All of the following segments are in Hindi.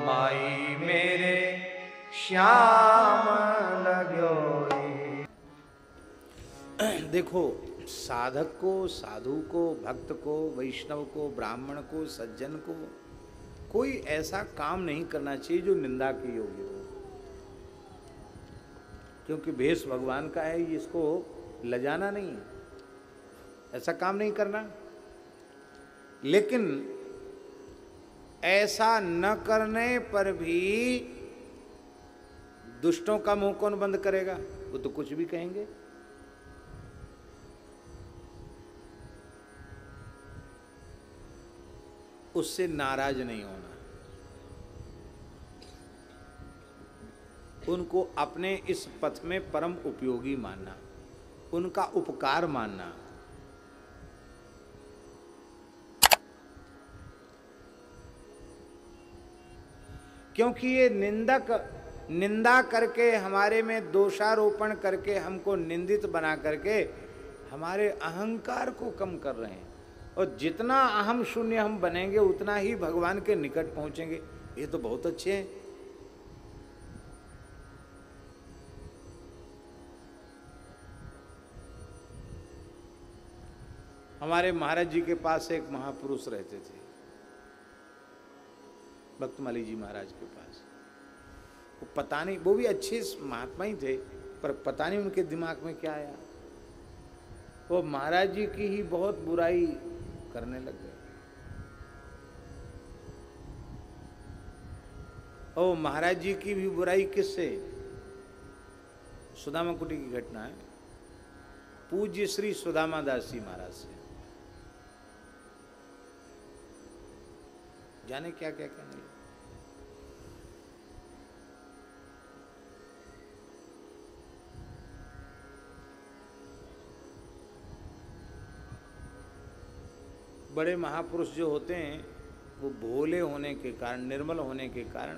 माई मेरे श्याम लगो। देखो, साधक को, साधु को, भक्त को, वैष्णव को, ब्राह्मण को, सज्जन को कोई ऐसा काम नहीं करना चाहिए जो निंदा के योग्य हो, क्योंकि भेष भगवान का है, इसको लजाना नहीं है, ऐसा काम नहीं करना। लेकिन ऐसा न करने पर भी दुष्टों का मुंह कौन बंद करेगा? वो तो कुछ भी कहेंगे। उससे नाराज नहीं होना, उनको अपने इस पथ में परम उपयोगी मानना, उनका उपकार मानना। क्योंकि ये निंदा करके, हमारे में दोषारोपण करके, हमको निंदित बना करके हमारे अहंकार को कम कर रहे हैं। और जितना अहम शून्य हम बनेंगे उतना ही भगवान के निकट पहुंचेंगे। ये तो बहुत अच्छे हैं। हमारे महाराज जी के पास एक महापुरुष रहते थे, भक्तमाली जी महाराज के पास। वो पता नहीं, वो भी अच्छे महात्मा ही थे, पर पता नहीं उनके दिमाग में क्या आया, वो महाराज जी की ही बहुत बुराई करने लग गए। ओ महाराज जी की भी बुराई किससे? सुदामा कुटी की घटना है, पूज्य श्री सुदामा दास जी महाराज से। जाने क्या क्या कहने लगे। बड़े महापुरुष जो होते हैं वो भोले होने के कारण, निर्मल होने के कारण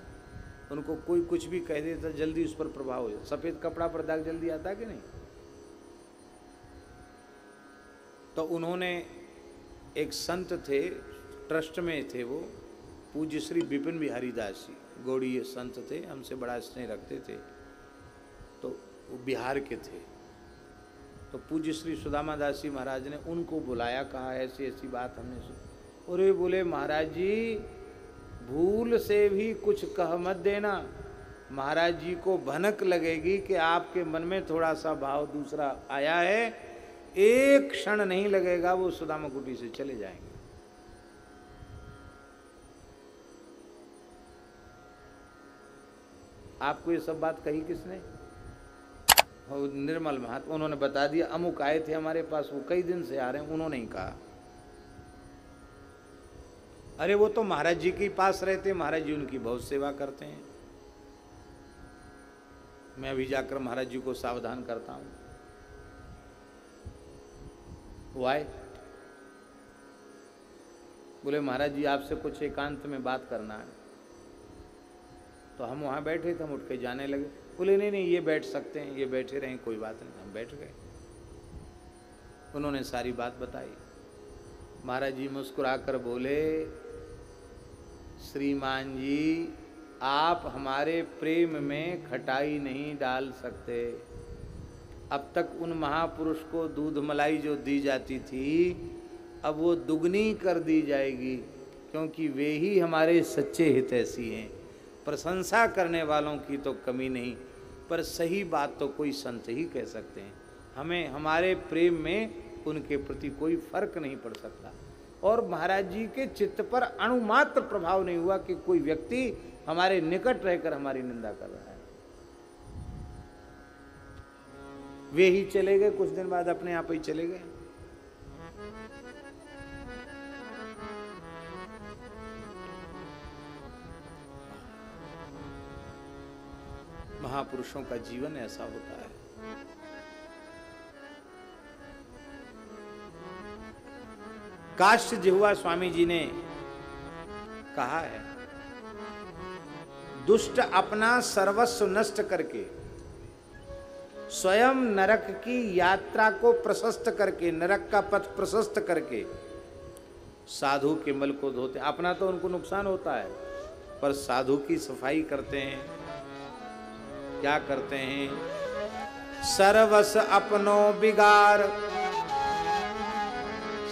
उनको कोई कुछ भी कह देता जल्दी उस पर प्रभाव हो जाता। सफेद कपड़ा पर दाग जल्दी आता कि नहीं? तो उन्होंने, एक संत थे, ट्रस्ट में थे वो, पूज्य श्री विपिन बिहारी दास जी, गौड़ीय संत थे, हमसे बड़ा स्नेह रखते थे, तो वो बिहार के थे। तो पूज्य श्री सुदामा दास जी महाराज ने उनको बुलाया, कहा ऐसी ऐसी बात हमने सुनी। और वे बोले, महाराज जी भूल से भी कुछ कह मत देना, महाराज जी को भनक लगेगी कि आपके मन में थोड़ा सा भाव दूसरा आया है, एक क्षण नहीं लगेगा वो सुदामा कुटी से चले जाएंगे। आपको ये सब बात कही किसने? निर्मल महात्मा, उन्होंने बता दिया, अमुक आए थे हमारे पास, वो कई दिन से आ रहे हैं, उन्होंने ही कहा। अरे वो तो महाराज जी के पास रहते, महाराज जी उनकी बहुत सेवा करते हैं, मैं अभी जाकर महाराज जी को सावधान करता हूं। वो आए, बोले महाराज जी आपसे कुछ एकांत में बात करना है। तो हम वहां बैठे थे, हम उठ के जाने लगे। बोले नहीं नहीं, ये बैठ सकते हैं, ये बैठे रहें, कोई बात नहीं। हम बैठ गए, उन्होंने सारी बात बताई। महाराज जी मुस्कुराकर बोले, श्रीमान जी आप हमारे प्रेम में खटाई नहीं डाल सकते। अब तक उन महापुरुष को दूध मलाई जो दी जाती थी, अब वो दुगनी कर दी जाएगी, क्योंकि वे ही हमारे सच्चे हितैषी हैं। प्रशंसा करने वालों की तो कमी नहीं, पर सही बात तो कोई संत ही कह सकते हैं। हमें हमारे प्रेम में उनके प्रति कोई फर्क नहीं पड़ सकता। और महाराज जी के चित्त पर अणुमात्र प्रभाव नहीं हुआ कि कोई व्यक्ति हमारे निकट रहकर हमारी निंदा कर रहा है। वे ही चले गए, कुछ दिन बाद अपने आप ही चले गए। महापुरुषों का जीवन ऐसा होता है। काष्ठ जिह्वा स्वामी जी ने कहा है, दुष्ट अपना सर्वस्व नष्ट करके, स्वयं नरक की यात्रा को प्रशस्त करके, नरक का पथ प्रशस्त करके साधु के मल को धोते। अपना तो उनको नुकसान होता है, पर साधु की सफाई करते हैं। क्या करते हैं? सर्वस अपनो बिगार।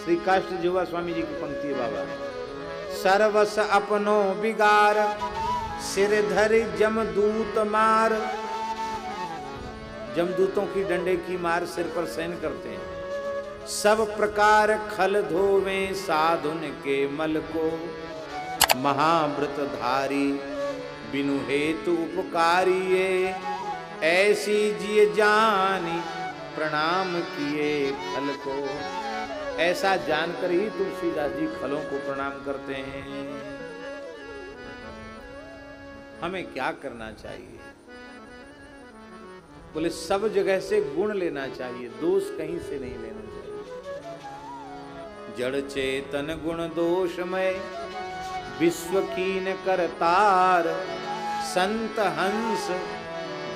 श्री काष्ट जुवा स्वामी जी की पंक्ति है बाबा। सर्वस अपनो बिगार, सिर धरि जमदूत मार। जमदूतों की डंडे की मार सिर पर सहन करते हैं। सब प्रकार खल धोवे साधुन के मल को, महाव्रत धारी बिनु हेतु उपकारिये। ऐसी जिय जानी प्रणाम किए खल को। ऐसा जानकर ही तुलसीदास जी खलों को प्रणाम करते हैं। हमें क्या करना चाहिए? बोले सब जगह से गुण लेना चाहिए, दोष कहीं से नहीं लेना चाहिए। जड़ चेतन गुण दोषमय, विश्व कीन करतार। संत हंस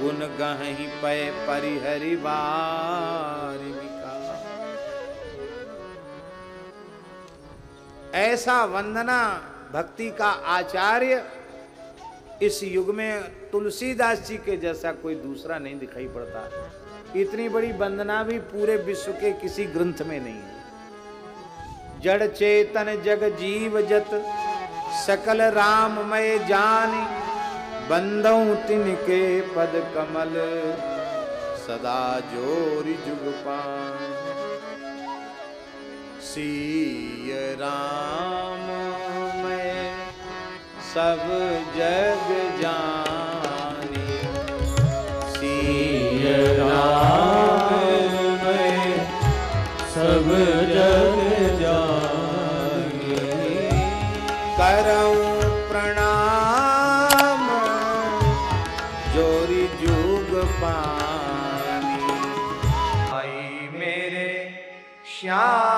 गुण गहि पय परिहरि वारिका। ऐसा वंदना भक्ति का आचार्य इस युग में तुलसीदास जी के जैसा कोई दूसरा नहीं दिखाई पड़ता। इतनी बड़ी वंदना भी पूरे विश्व के किसी ग्रंथ में नहीं है। जड़ चेतन जग जीव जत, सकल राममय जानि। बंदौ तिनके पद कमल, सदा जोरि जुग पान। सिय राम मैं सब जग जानी। सिय राम मैं सब जग जानी। करऊं प्रणाम जोरी जुग पानी। आई मेरे श्याम